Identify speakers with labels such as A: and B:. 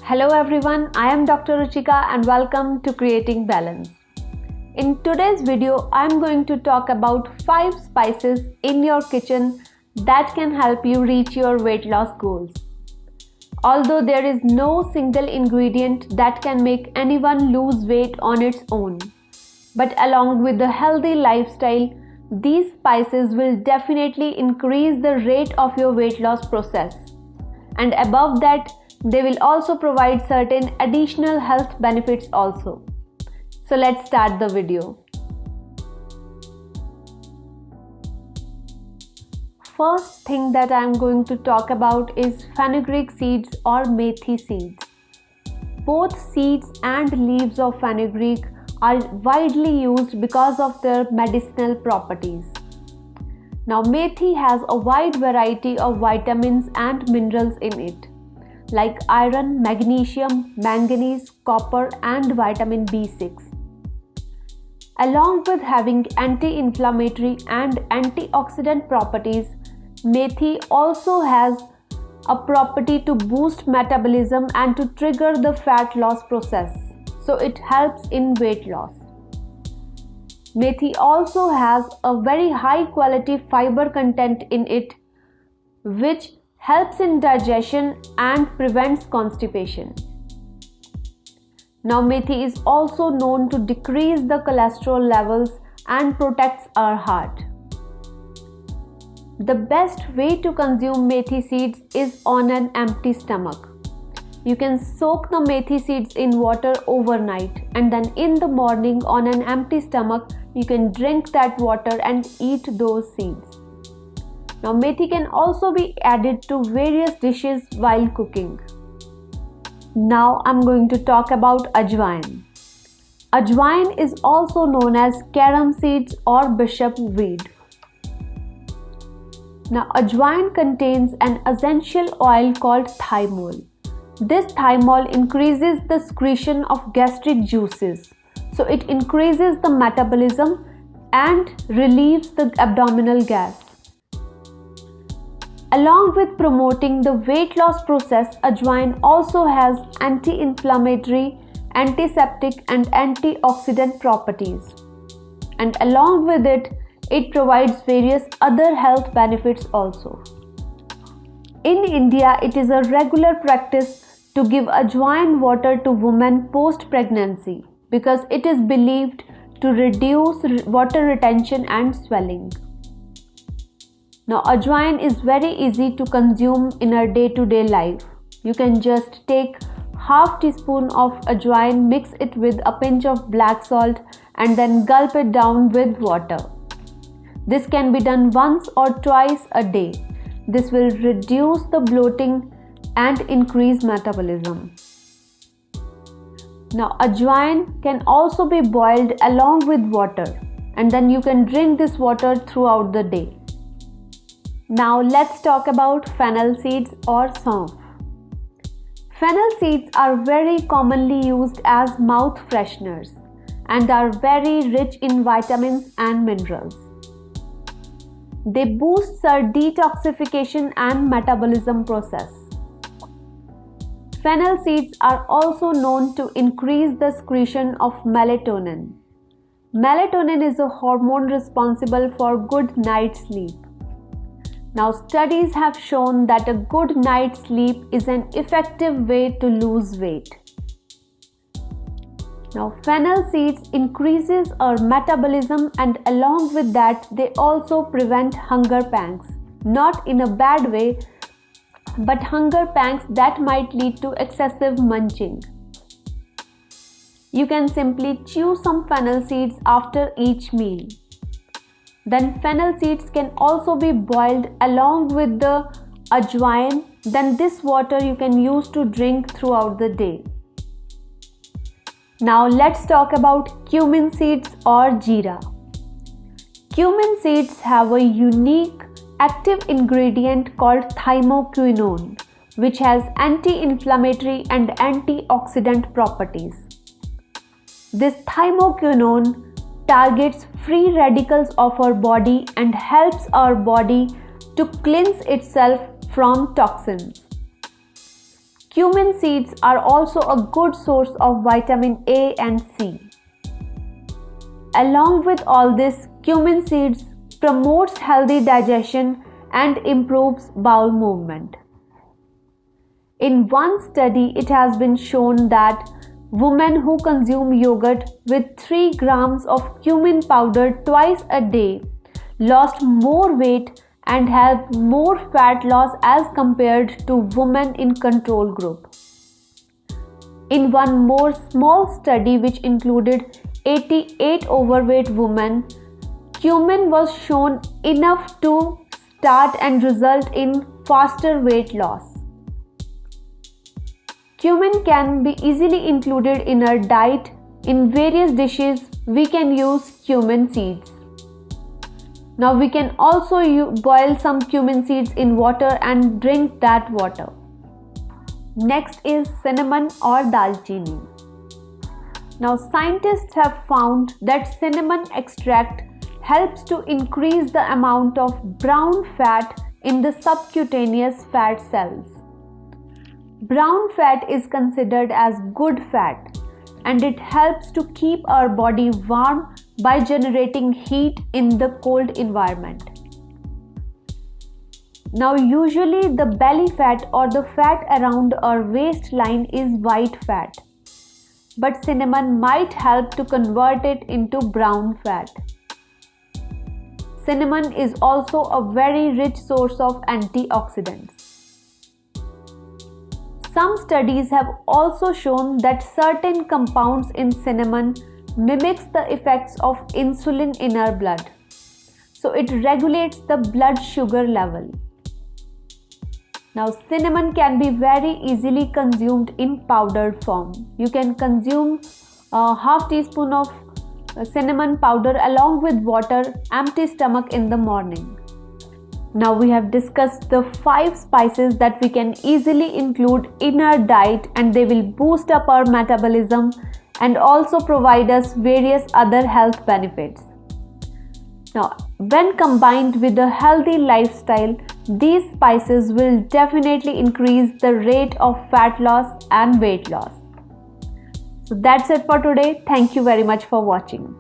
A: Hello everyone, I am Dr. Ruchika and welcome to Creating Balance. In today's video, I am going to talk about 5 spices in your kitchen that can help you reach your weight loss goals. Although there is no single ingredient that can make anyone lose weight on its own, but along with a healthy lifestyle, these spices will definitely increase the rate of your weight loss process. And above that, they will also provide certain additional health benefits also. So let's start the video. First thing that I am going to talk about is fenugreek seeds or methi seeds. Both seeds and leaves of fenugreek are widely used because of their medicinal properties. Now, methi has a wide variety of vitamins and minerals in it, like iron, magnesium, manganese, copper, and vitamin B6. Along with having anti-inflammatory and antioxidant properties, methi also has a property to boost metabolism and to trigger the fat loss process. So it helps in weight loss. Methi also has a very high quality fiber content in it, which helps in digestion and prevents constipation. Now, methi is also known to decrease the cholesterol levels and protects our heart. The best way to consume methi seeds is on an empty stomach. You can soak the methi seeds in water overnight, and then in the morning on an empty stomach you can drink that water and eat those seeds. Now, methi can also be added to various dishes while cooking. Now I'm going to talk about ajwain. Ajwain is also known as carom seeds or bishop weed. Now, ajwain contains an essential oil called thymol. This thymol increases the secretion of gastric juices, so it increases the metabolism and relieves the abdominal gas. Along with promoting the weight loss process, ajwain also has anti-inflammatory, antiseptic and antioxidant properties. And along with it, it provides various other health benefits also. In India, it is a regular practice to give ajwain water to women post-pregnancy because it is believed to reduce water retention and swelling. Now, ajwain is very easy to consume in our day-to-day life. You can just take half teaspoon of ajwain, mix it with a pinch of black salt and then gulp it down with water. This can be done once or twice a day. This will reduce the bloating and increase metabolism. Now, ajwain can also be boiled along with water, and then you can drink this water throughout the day. Now let's talk about fennel seeds or saunf. Fennel seeds are very commonly used as mouth fresheners and are very rich in vitamins and minerals. They boost our detoxification and metabolism process. Fennel seeds are also known to increase the secretion of melatonin. Melatonin is a hormone responsible for good night's sleep. Now, studies have shown that a good night's sleep is an effective way to lose weight. Now, fennel seeds increases our metabolism and along with that, they also prevent hunger pangs. Not in a bad way, but hunger pangs that might lead to excessive munching. You can simply chew some fennel seeds after each meal. Then fennel seeds can also be boiled along with the ajwain. Then this water you can use to drink throughout the day. Now let's talk about cumin seeds or jeera. Cumin seeds have a unique active ingredient called thymoquinone, which has anti-inflammatory and antioxidant properties. This thymoquinone targets free radicals of our body and helps our body to cleanse itself from toxins. Cumin seeds are also a good source of vitamin A and C. Along with all this, cumin seeds promotes healthy digestion and improves bowel movement. In one study, it has been shown that women who consume yogurt with 3 grams of cumin powder twice a day lost more weight and had more fat loss as compared to women in control group. In one more small study which included 88 overweight women, cumin was shown enough to start and result in faster weight loss. Cumin can be easily included in our diet. In various dishes, we can use cumin seeds. Now we can also boil some cumin seeds in water and drink that water. Next is cinnamon or dalchini. Now scientists have found that cinnamon extract helps to increase the amount of brown fat in the subcutaneous fat cells. Brown fat is considered as good fat and it helps to keep our body warm by generating heat in the cold environment. Now usually the belly fat or the fat around our waistline is white fat, but cinnamon might help to convert it into brown fat. Cinnamon is also a very rich source of antioxidants. Some studies have also shown that certain compounds in cinnamon mimics the effects of insulin in our blood. So it regulates the blood sugar level. Now cinnamon can be very easily consumed in powdered form. You can consume a half teaspoon of cinnamon powder along with water, empty stomach in the morning. Now we have discussed the 5 spices that we can easily include in our diet and they will boost up our metabolism and also provide us various other health benefits. Now, when combined with a healthy lifestyle, these spices will definitely increase the rate of fat loss and weight loss. So that's it for today. Thank you very much for watching.